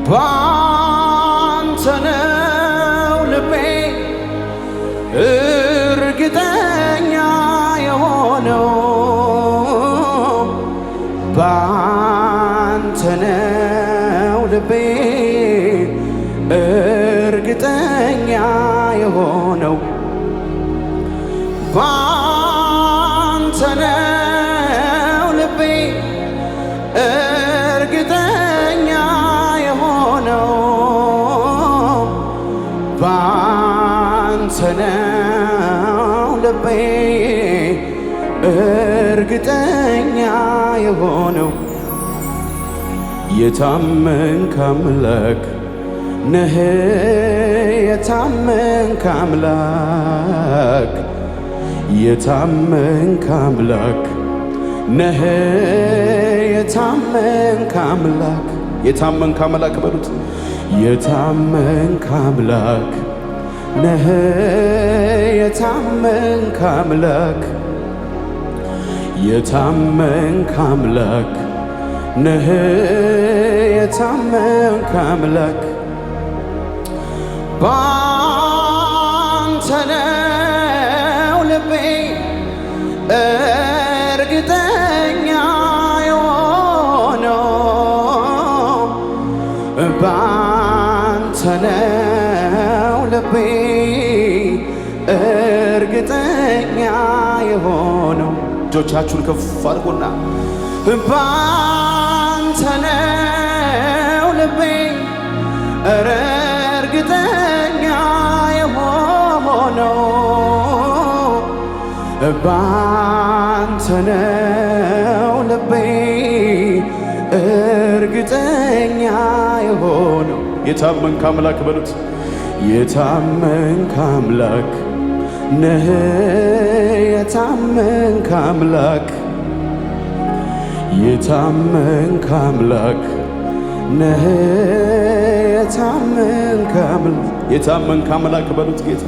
ባንተ ነው ልቤ እርግጠኛ የሆነው ባንተ ነው ልቤ እርግጠኛ የሆነው ባንተ ነው ልቤ እርግጠኛ የሆነው ባንተ ነው ልቤ እርግጠኛ የሆነው የታመንክ አምላክ ነህ የታመንክ አምላክ የታመንክ አምላክ ነህ የታመንክ አምላክ የታመንክ አምላክ በሉት የታመንክ አምላክ ነህ የታመንክ አምላክ የታመንክ አምላክ ነህ የታመንክ አምላክ ባንተ ነው ልቤ እርግጠኛ የሆነው ባንተ ነው ልቤ እርግጠኛ የሆነው እጆቻችሁን ከፍ አድርጉና ባንተ ነው ልቤ እርግጠኛ የሆነው ባንተ ነው ልቤ እርግጠኛ የሆነው የታመንክ አምላክ በሉት የታመንክ አምላክ ነህ የታመንክ አምላክ የታመንክ አምላክ ነህ የታመንክ አምላክ የታመንክ አምላክ በሉት ጌታ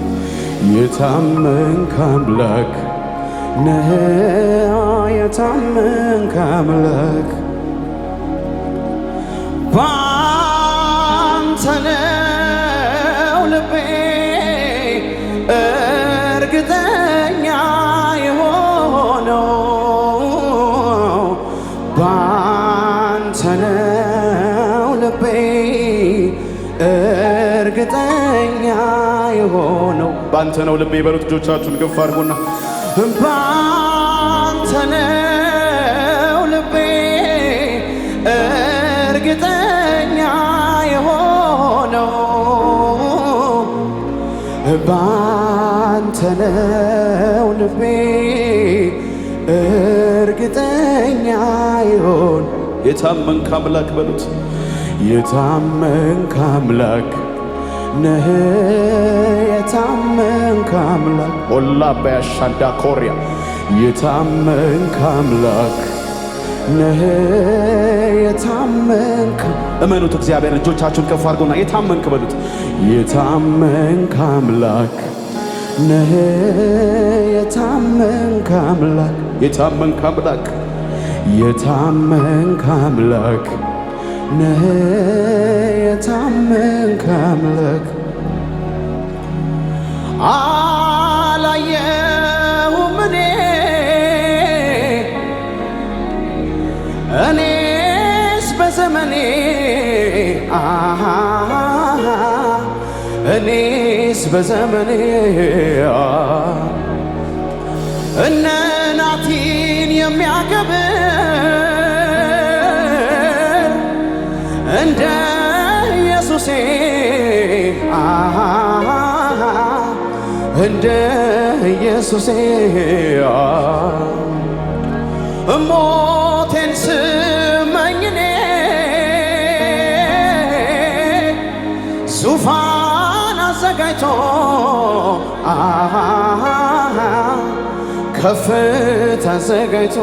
የታመንክ አምላክ ነህ የታመንክ አምላክ ባንተ ነው ልቤ እርግጠኛ የሆነው ባንተ ነው ልቤ እርግጠኛ የሆነው ባንተ ነው ልቤ በሉት እጆቻችሁን ከፍ አድርጉና ባንተ ነው ልቤ እርግጠኛ የሆነው ባንተ ነው ልቤ እርግጠኛ ይሆን የታመንክ አምላክ በሉት የታመንክ አምላክ ነህ የታመንክ አምላክ ኦላ በያሻንዳ ኮሪያ የታመንክ አምላክ ነህ የታመንክ እመኑት እግዚአብሔር እጆቻችሁን ከፍ አድርጉና የታመንክ በሉት የታመንክ አምላክ ነህ የታመንክ አምላክ የታመንክ አምላክ የታመንክ አምላክ ነህ የታመንክ አምላክ አላየሁም እኔስ በዘመኔ እኔስ በዘመኔ እነ ናቲን የሚያከብር እንደ ኢየሱሴ እንደ ኢየሱሴ ሞቴን ስመኝኔ ዙፋን አዘጋጅቶ ከፍታ አዘጋጅቶ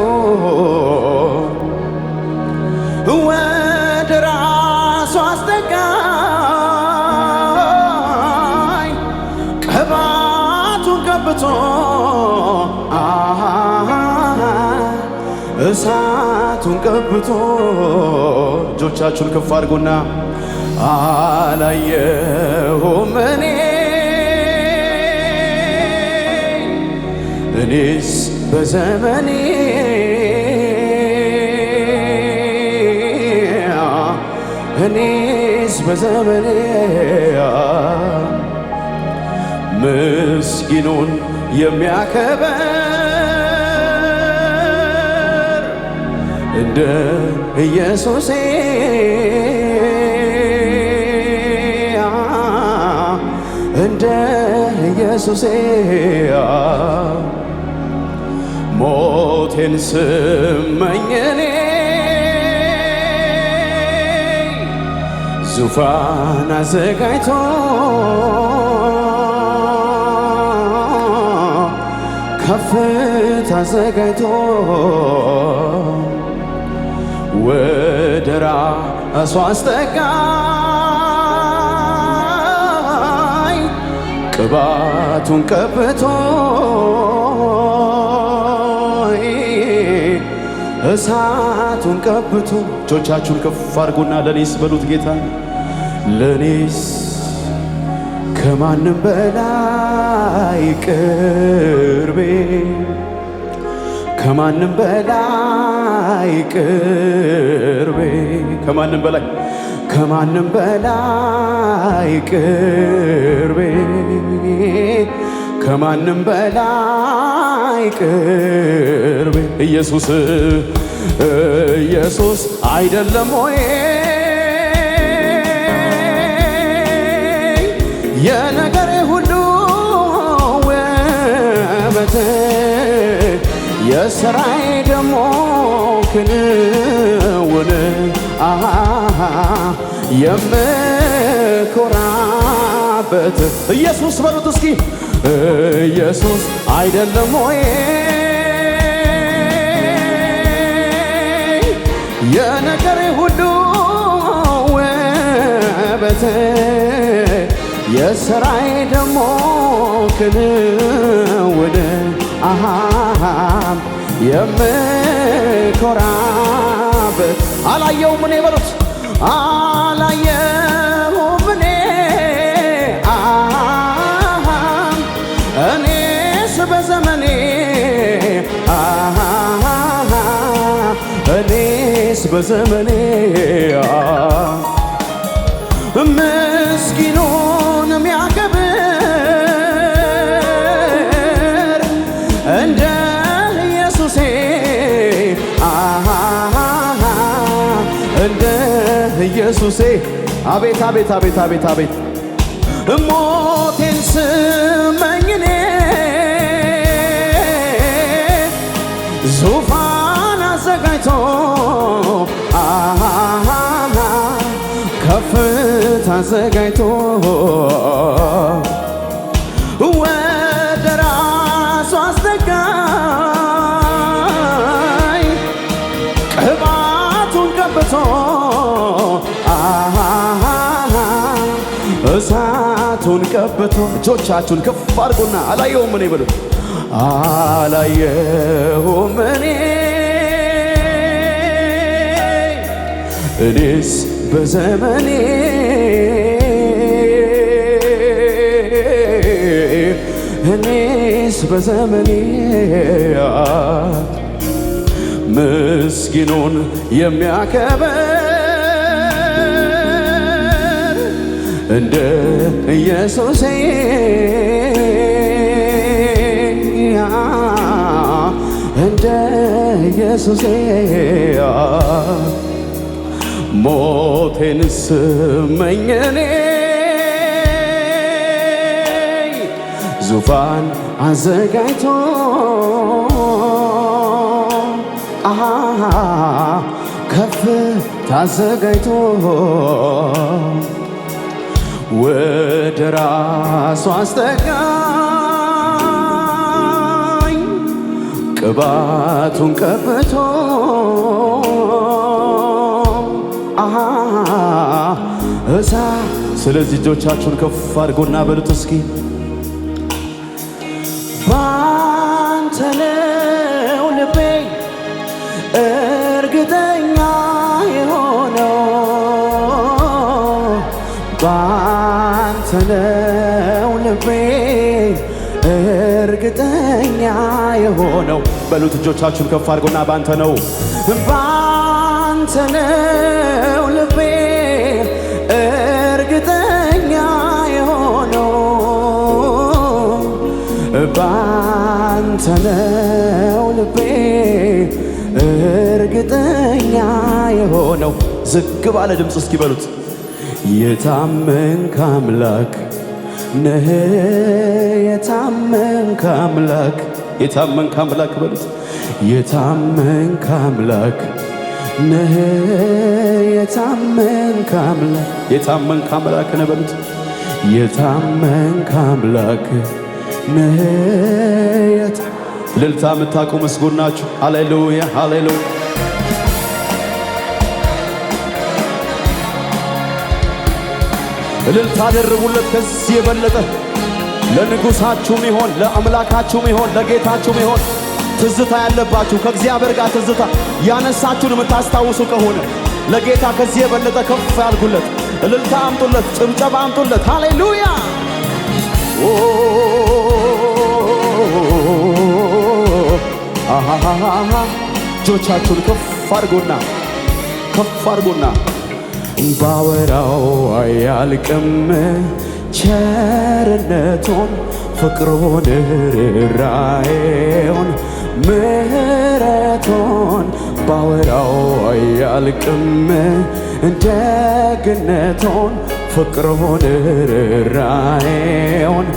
ወደ ራሱ አስጠጋኝ ቅባቱን ቀብቶ እሳቱን ቀብቶ እጆቻችሁን ከፍ አድርጉና አላየሁም እኔስ በዘመኔ ምስኪኑን የሚያከብር እንደ ኢየሱሴ ሞቴን ስመኝ እኔ ዙፋን አዘጋጅቶ ከፍታ አዘጋጅቶ ወደ ራሱ አስጠጋኝ ቅባቱን ቀብቶ እሳቱን ቀብቶ እጆቻችሁን ከፍ አድርጉና ለኔስ በሉት ጌታ ለኔስ ከማንም በላይ ቅርቤ ከማንም በላይ ቅርቤ ከማንም በላይ ቅርቤ ከማንም በላይ ቅርቤ ኢየሱስ አይደለም ወይ የነገሬ ሁሉ ውበት የሥራዬ ደሞ ክንውን የምኮራበት ኢየሱስ በሉት እስኪ ኢየሱስ አይደለም ወይ የነገሬ ሁሉ ውበት የሥራዬ ደሞ ክንውን የምኮራበት አላየሁም እኔ በሉት አላየሁም እኔስ በዘመኔ ምስኪኑን የሚያከብር እንደ ኢየሱሴ እንደ ኢየሱሴ አቤት አቤት አቤት አቤት አቤት ሞቴን ስመኝ እኔ ዙፋን አዘጋጅቶ ከፍታ አዘጋጅቶ ወደ ራሱ አስጠጋኝ ቅባቱን ቀብቶ እሳቱን ቀብቶ እጆቻችሁን ከፍ አድርጉና አላየሁም እኔ በሉ አላየሁም እኔስ በዘመኔ ምስኪኑን የሚያከብር እንደ ኢየሱሴ እንደ ኢየሱሴ ሞቴን ስመኝ እኔ ዙፋን አዘጋጅቶ ከፍታ አዘጋጅቶ ወደ ራሱ አስጠጋኝ ቅባቱን ቀብቶ እሳ ስለዚህ እጆቻችሁን ከፍ አድርጎና በሉት እስኪ ባንተ ነው ልቤ እርግጠኛ የሆነው ባንተ ነው ልቤ እርግጠኛ የሆነው። በሉት እጆቻችሁን ከፍ አድርጎና ባንተ ነው ልቤ እርግጠኛ የሆነው ባንተ ነው ልቤ እርግጠኛ የሆነው። ዝግ ባለ ድምፅ እስኪ በሉት የታመንክ አምላክ ነህ የታመንክ አምላክ የታመንክ አምላክ በሉት የታመንክ አምላክ ነህ የታመንክ አምላክ ነህ በሉት የታመንክ አምላክ ነህ። እልልታ የምታውቁ ምስጉን ናችሁ። ሃሌሉያ ሃሌሉያ። እልልታ ደርቡለት ከዚህ የበለጠ ለንጉሳችሁም ይሆን ለአምላካችሁም ይሆን ለጌታችሁም ይሆን ትዝታ ያለባችሁ ከእግዚአብሔር ጋር ትዝታ ያነሳችሁን የምታስታውሱ ከሆነ ለጌታ ከዚህ የበለጠ ከፍ ያልኩለት እልልታ አምጡለት፣ ጭብጨባ አምጡለት። ሃሌሉያ። እጆቻችሁን ከፍ አድርጎና ባወራው አያልቅም ቸርነቱን ፍቅሩን ርኅራኄውን ምሕረቱን ባወራው አያልቅም ደግነቱን ፍቅሩን ርኅራኄውን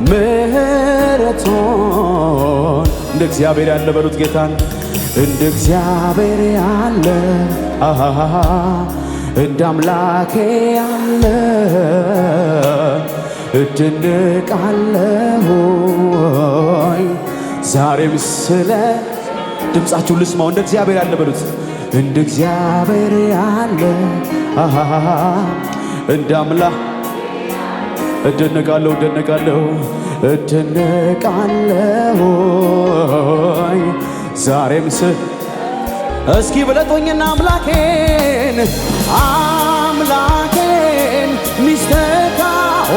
ምሕረቱን እንደ እግዚአብሔር ያለ በሉት ጌታን እንደ እግዚአብሔር ያለ እንደ አምላኬ ያለ እድንቃለሁኝ ዛሬም ስለ ድምፃችሁን ልስማው። እንደ እግዚአብሔር ያለ በሉት እንደ እግዚአብሔር ያለ እንደ አምላክ እድንቃለሁኝ ዛሬም እስኪ ብለጦኝና አምላኬን ሚስተካ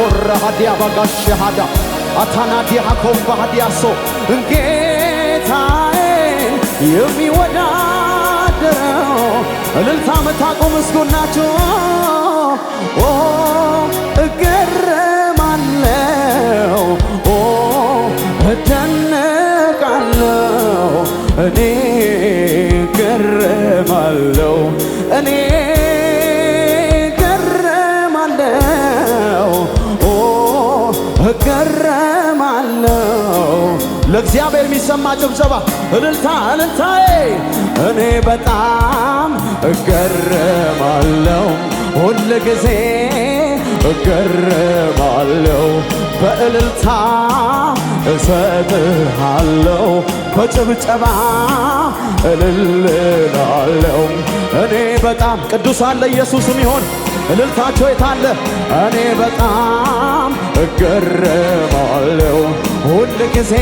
ኦራ ሀዲያ ባጋሽ ሀዳ አታናዲያ ኮምባ ሀዲያሶ ጌታዬን የሚወዳደረው እልልታ መታቁ ምስጉን ናችሁ። እገረማለሁ እደነቃለሁ እኔ እገረማለሁ ለእግዚአብሔር የሚሰማ ጭብጨባ እልልታዬ እኔ በጣም እገረማለሁ ሁል ጊዜ እገረማለሁ በእልልታ እሰጥሃለሁ በጭብጨባ እልልላለሁ እኔ በጣም ቅዱሳን ለኢየሱስም ይሆን እልልታቸው የታለ? እኔ በጣም እገረማለሁ ሁል ጊዜ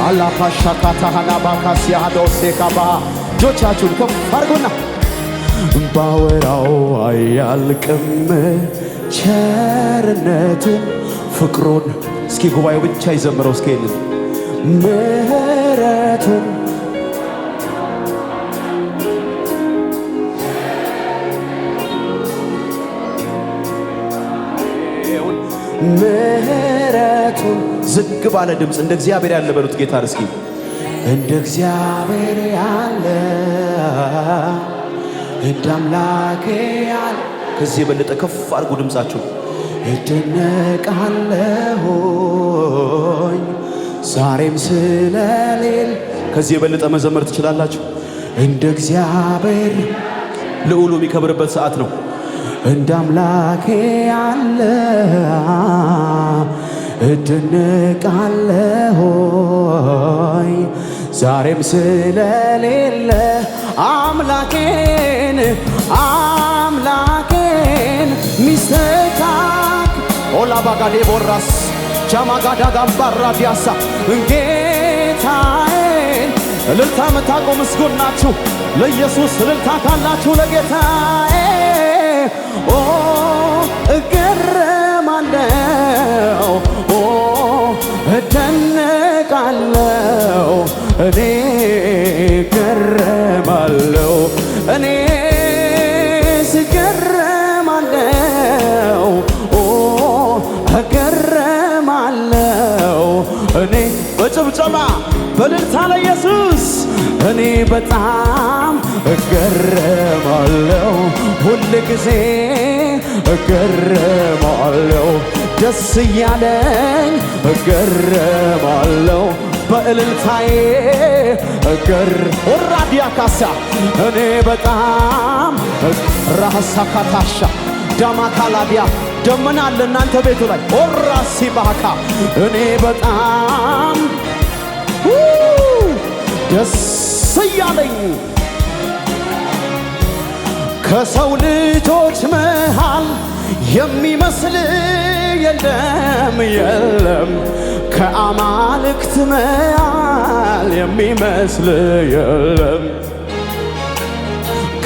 አላፋሻካታሃና ባካሲያዶሴካባ እጆቻችሁን ከፍ አድርጉና ባወራው አያልቅም ቸርነቱን ፍቅሩን እስኪ ጉባኤው ብቻ ይዘምረው እስኪ ምሕረቱን ምሕረቱን ዝግ ባለ ድምፅ እንደ እግዚአብሔር ያለ በሉት ጌታን እስኪ እንደ እግዚአብሔር ያለ እንደ አምላኬ ያለ ከዚህ የበለጠ ከፍ አድርጉ ድምፃችሁ እደነቃለሁኝ ዛሬም ስለሌል ከዚህ የበለጠ መዘመር ትችላላችሁ። እንደ እግዚአብሔር ልዑሉ የሚከብርበት ሰዓት ነው። እንደ አምላኬ ያለ እደነቃለሁኝ ዛሬም ስለሌለ አምላኬን ሚስተካክ ኦላባጋዴ ቦራስ ጃማጋዳ ጋምባራ ዲያሳ ጌታዬን እልልታ መታቆ ምስጉን ናችሁ ለኢየሱስ እልልታ ካላችሁ ለጌታዬ በእልልታ ለኢየሱስ እኔ በጣም እገረማለሁ ሁል ጊዜ እገረማለሁ ደስ እያለኝ እገረማለሁ በእልልታዬ ወራዲያ ካሳ እኔ በጣም ራሳ ካታሻ ዳማካላዲያ ደመና አለ እናንተ ቤቱ ላይ ወራሲ ባካ እኔ በጣም ደስ እያለኝ ከሰው ልጆች መሃል የሚመስል የለም የለም ከአማልክት መሃል የሚመስል የለም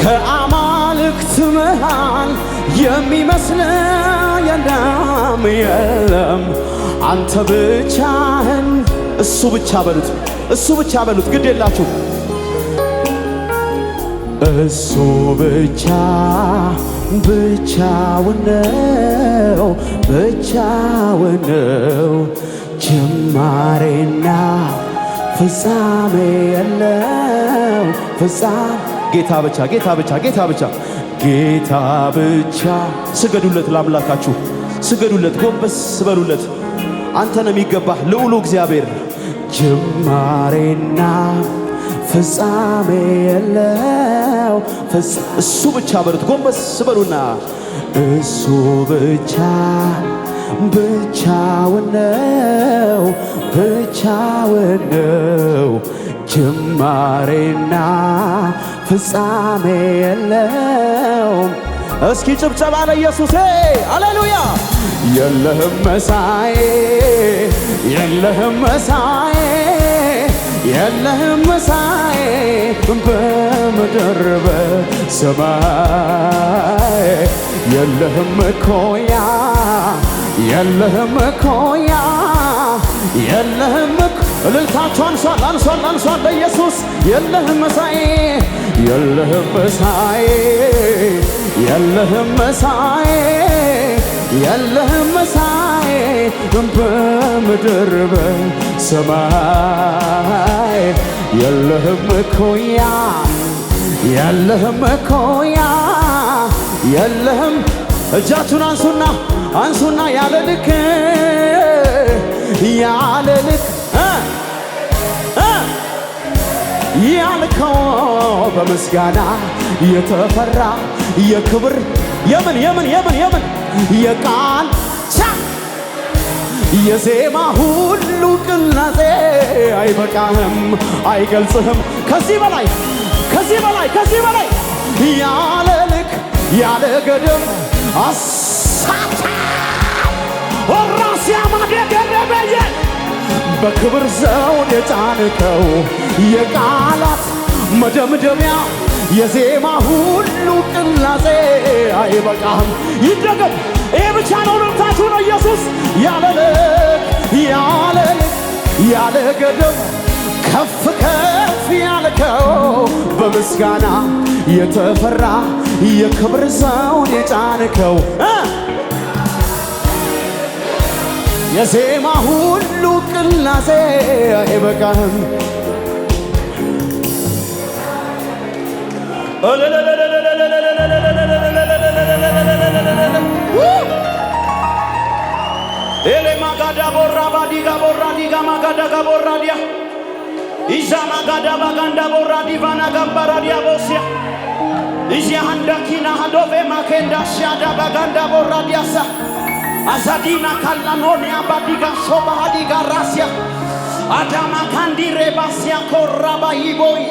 ከአማልክት መሃል የሚመስል የለም የለም አንተ ብቻህን እሱ ብቻ በሉት ግድ የላችሁ እሱ ብቻውን ነው ጅማሬና ፍጻሜ የለው ጌታ ብቻ ስገዱለት ለአምላካችሁ ስገዱለት ጎንበስ በሉለት አንተ ነው የሚገባህ ልዑሉ እግዚአብሔር ጅማሬና ፍጻሜ የለው እሱ ብቻ በሉት ጎንበስ በሉና እሱ ብቻውን ነው ጅማሬና ፍጻሜ የለው እስኪ ጭብጨባ ለኢየሱስ ሃሌሉያ የለህም መሳይ በምድር በሰማይ የለህም እኮያ እልልታችሁ አንሷል ለኢየሱስ የለህም መሳይ በምድር በሰማይ የለህም እኮያ እጃችሁን አንሱና ያለ ልክ ያልከው በምስጋና የተፈራ የክብር የምን የቃል የዜማ ሁሉ ቅላጼ አይበቃህም አይገልጽህም ከዚህ በላይ ያለ ልክ ያለ ገደብ አሳታ ወራሲያ ማደገረበየ በክብር ዘውድ የጫንከው የቃላት መደምደሚያ የዜማ ሁሉ ቅላጼ አይበቃህም ይደገም ይህ ብቻ ነው ልብታችሁ ነው ኢየሱስ ያለ ልክ ያለ ገደብ ከፍ ያልከው በምስጋና የተፈራ የክብር ዘውድ የጫንከው የዜማ ሁሉ ቅላጼ አይበቃህም ኤሌ ማጋዳ ቦራ ባዲጋ ቦራ ዲጋ ማጋዳ ጋቦራ ዲያ ኢዛ ማጋዳ ባጋንዳ ቦራ ዲቫና ጋምባራ ዲያ ቦሲያ ኢዚያ ሃንዳኪና ሃዶቬ ማኬንዳ ሻዳ ባጋንዳ ቦራ ዲያሳ አዛዲና ካላኖኒያ ባዲጋ ሶባ ሃዲጋ ራሲያ አዳማ ካንዲሬ ባሲያ ኮራባ ይቦይ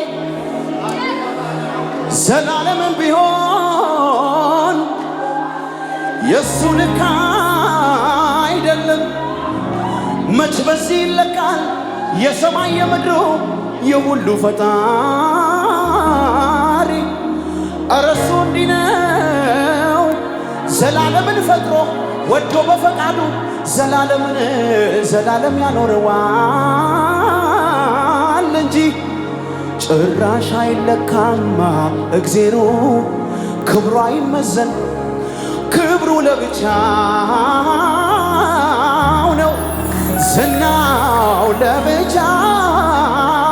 ዘላለምን ቢሆን የሱ ልክ አይደለም መች በዚህ ይለካል የሰማይ የምድሩ የሁሉ ፈጣሪ ኧረ እሱ እንዲህ ነው ዘላለምን ፈጥሮ ወዶ በፈቃዱ ዘላለም ያኖረዋል እንጂ ጭራሽ አይለካማ እግዜሩ ክብሩ አይመዘን ክብሩ ለብቻው ነው ዝናው ለብቻው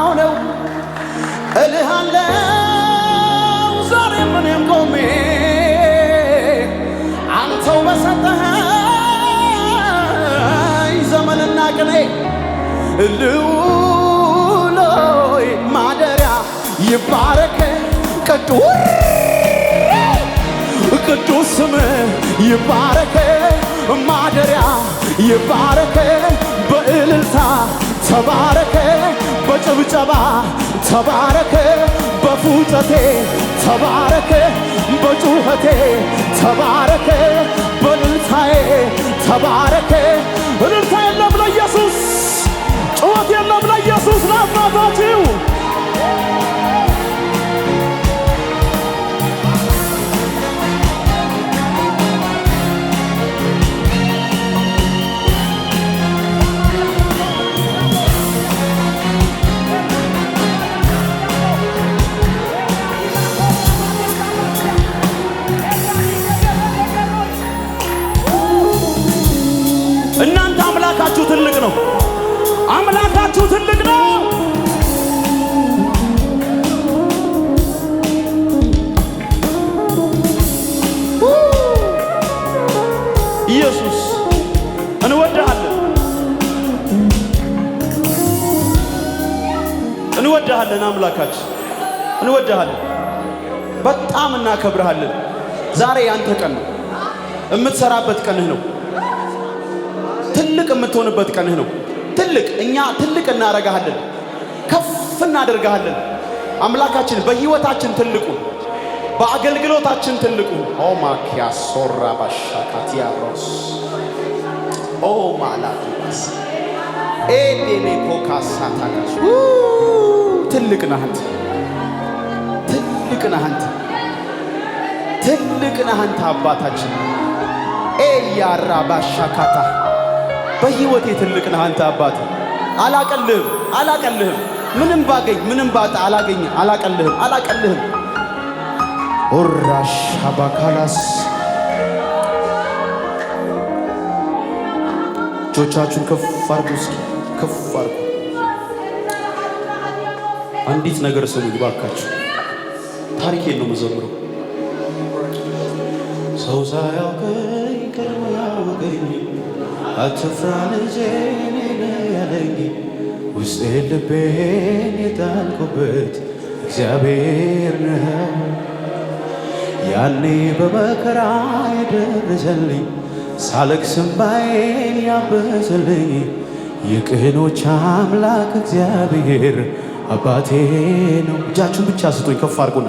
ልዑሎይ ማደሪያ ይባረክ ቅዱስ ስም ይባረክ ማደሪያ ይባረክ በእልልታ ተባረክ በጭብጨባ ተባረክ በፉጨቴ ተባረክ በጩኸቴ ተባረክ በእልልታዬ ተባረክ። እልልታ የለም ለኢየሱስ፣ ጩኸት የለም ለኢየሱስ ለአባታችሁ። እናንተ አምላካችሁ ትልቅ ነው። አምላካችሁ ትልቅ ነው። ኢየሱስ እንወድሃለን፣ እንወድሃለን። አምላካችን እንወድሃለን፣ በጣም እናከብርሃለን። ዛሬ ያንተ ቀን ነው። የምትሰራበት ቀንህ ነው። ትልቅ የምትሆንበት ቀንህ ነው። ትልቅ እኛ ትልቅ እናረጋሃለን፣ ከፍ እናደርጋሃለን። አምላካችን በህይወታችን ትልቁ፣ በአገልግሎታችን ትልቁ ኦ ማኪያ ሶራ ባሻካቲያሮስ ኦ ማላዲስ ኤዴኔ ኮካሳታካስ ትልቅ ነህ አንተ፣ ትልቅ ነህ አንተ፣ ትልቅ ነህ አንተ አባታችን ኤያራ ባሻካታ በህይወቴ ትልቅ ነህ አንተ አባቴ። አላቀልህም ምንም ባገኝ ምንም ባጣ አላቀልህም። ኦራሽ አባካላስ እጆቻችሁን ከፍ አድርጉ፣ እስኪ ከፍ አድርጉ። አንዲት ነገር ስሙኝ ባካችሁ። ታሪኬን ነው የምዘምረው። ሰው ሳያውቀኝ ቀድሞ ያወቀኝ አትፍራ ልጄ ነኝ ያለኝ ውስጤ ልቤን የጣልኩበት እግዚአብሔር ነው። ያኔ በመከራ የደረሰልኝ ሳለቅስ እንባዬን ያበሰልኝ የቅኖች አምላክ እግዚአብሔር አባቴ ነው። እጃችሁን ብቻ ስጡኝ ከፍ አድርጉና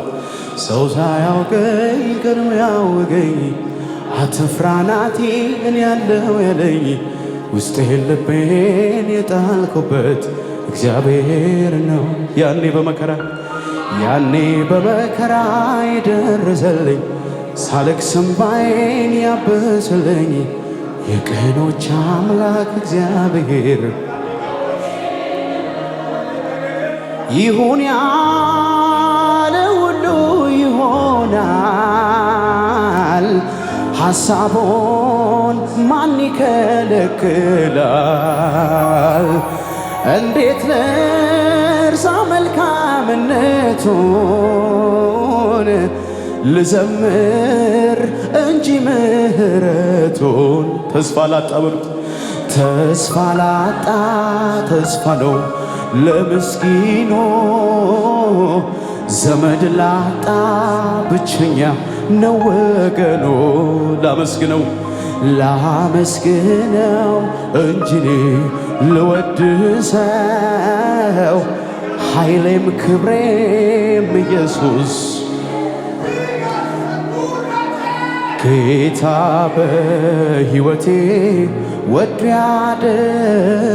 ሰው ሳያውቀኝ ቀድሞ ያወቀኝ አትፍራ ናቲ እኔ ያለው ያለኝ ውስጤ ልቤን የጣልኩበት እግዚአብሔር ነው። ያኔ በመከራ የደረሰልኝ ሳለቅስ እንባዬን ያበሰልኝ የቅኖች አምላክ እግዚአብሔር ይሁን ያለ ሁሉ ይሆናል። ሐሳቡን ማን ይከለክላል? እንዴት ልርሳ መልካምነቱን ልዘምር እንጂ ምሕረቱን። ተስፋ ላጣ በሉት፣ ተስፋ ላጣ ተስፋ ነው ለምስኪኖ፣ ዘመድ ላጣ ብቸኛ ነው ወገኖ። ላመስግነው እንጂ ልወድሰው ኃይሌም ክብሬም ኢየሱስ ጌታ በሕይወቴ ወዶ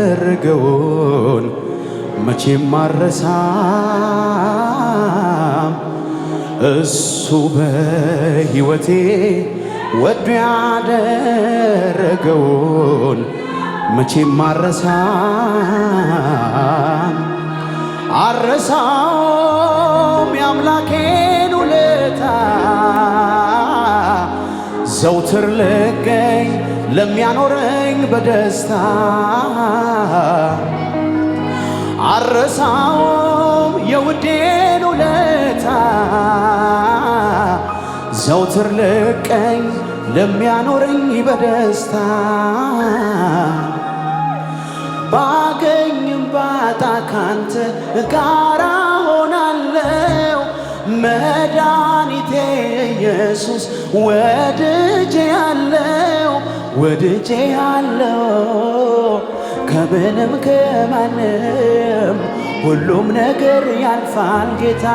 ያደረገውን መቼም አልረሳም። እሱ በሕይወቴ ወዶ ያደረገውን መቼም አልረሳም የአምላኬን ውለታ ዘውትር ልገኝ ለሚያኖረኝ በደስታ አልረሳም የውዴን ውለታ ዘውትር ልገኝ ለሚያኖረኝ በደስታ ባገኝም ባጣ ካንተ ጋራ ሆናለው መድኃኒቴ ኢየሱስ ወድጄ ያለው ከምንም ከማንም ሁሉም ነገር ያልፋል ጌታ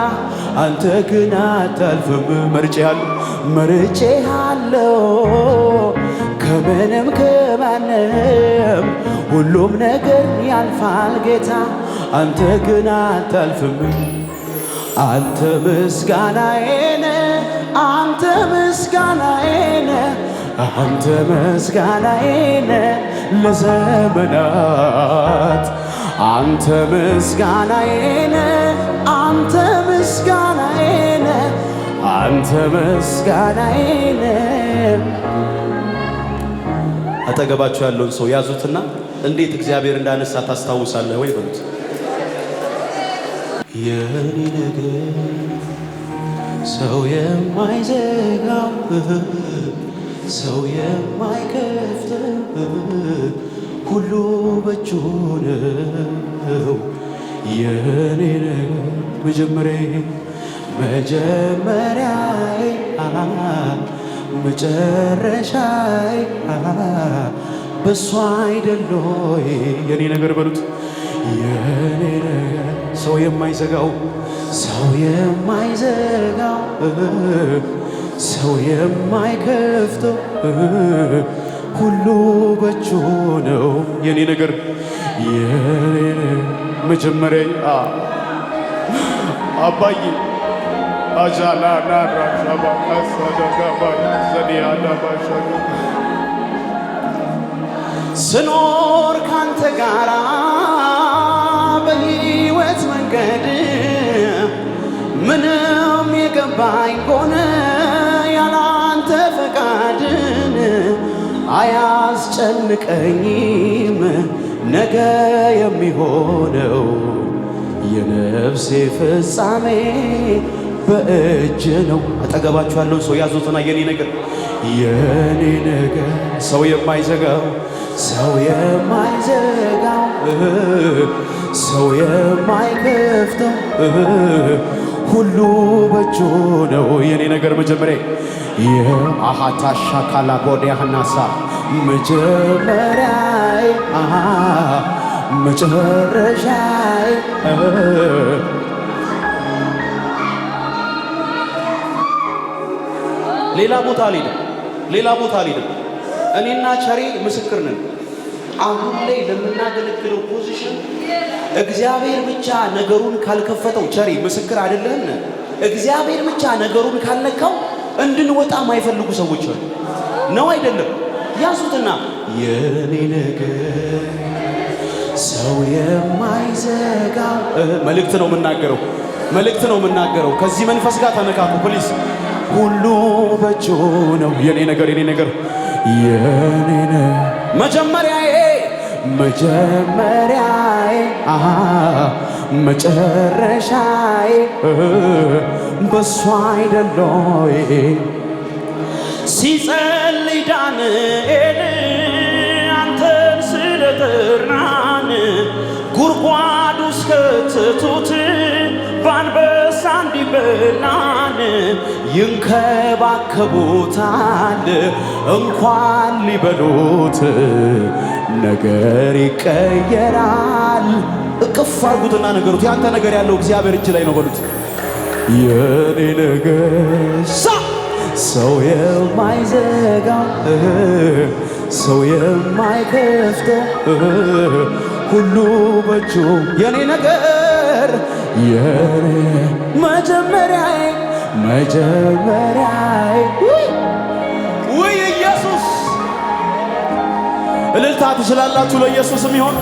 አንተ ግን አታልፍም መርጬ ያለው ከምንም ከማንም ሁሉም ነገር ያልፋል ጌታ አንተ ግን አታልፍም አንተ ምስጋናዬ ነህ ለዘመናት አንተ ምስጋናዬ ነህ አጠገባችሁ ያለውን ሰው ያዙትና እንዴት እግዚአብሔር እንዳነሳ ታስታውሳለህ ወይ በሉት የኔ ነገር ሰው የማይዘጋው ሰው የማይከፍተው ሁሉ በእጁ ነው የኔ ነገር መጀመሪያዬ መጨረሻዬ በሷ አይደል ወይ የኔ ነገር በሉት የኔ ነገር ሰው የማይዘጋው ሰው የማይከፍተው ሁሉ በእጁ ነው የኔ ነገር መጀመሪያ አባዬ አጃላ ናራሻባ አሳዳጋባ ዘዲያዳ ባሻጋ ስኖር ካንተ ጋራ በሕይወት መንገድ ምንም የገባኝ ሆነ ያላንተ ፈቃድን አያስጨንቀኝም ነገ የሚሆነው የነፍሴ ፍጻሜ በእጅ ነው አጠገባችሁ ያለው ሰው ያዙትና የኔ ነገር ሰው የማይዘጋው ሰው የማይከፍተው ሁሉ በእጁ ነው የኔ ነገር መጀመሪያ የአሃታሻ ካላ ጎዲያናሳ መጀመሪያዬ መጨረሻዬ ሌላ ቦታ አልሄድም እኔና ቸሬ ምስክር ነን አሁን ላይ ለምናገለግለው ፖዚሽን እግዚአብሔር ብቻ ነገሩን ካልከፈተው ቸሬ ምስክር አይደለህም እግዚአብሔር ብቻ ነገሩን ካልነካው እንድንወጣ ማይፈልጉ ሰዎች ነው አይደለም ያዙትና የኔ ነገር ሰው የማይዘጋው መልእክት ነው የምናገረው ከዚህ መንፈስ ጋር ተነካኩ ፕሊዝ ሁሉ በእጁ ነው የኔ ነገር መጀመሪያዬ መጨረሻዬ በሷ አይደል ወይ ሲጸልይ ዳንኤል አንተን ስለጠራን ጉድጓድ ውስጥ ከተቱት በአንበሳ እንዲበላን ይንከባከቡታል እንኳን ሊበሉት ነገር ይቀየራል እቅፍ አርጉትና ነገሩት ያንተ ነገር ያለው እግዚአብሔር እጅ ላይ ነው በሉት የኔ ነገር ሰው የማይዘጋው ሰው የማይከፍተው ሁሉ በእጁ የኔ ነገር መጀመሪያዬ ወይ ኢየሱስ እልልታ ትችላላችሁ ለኢየሱስ የሚሆን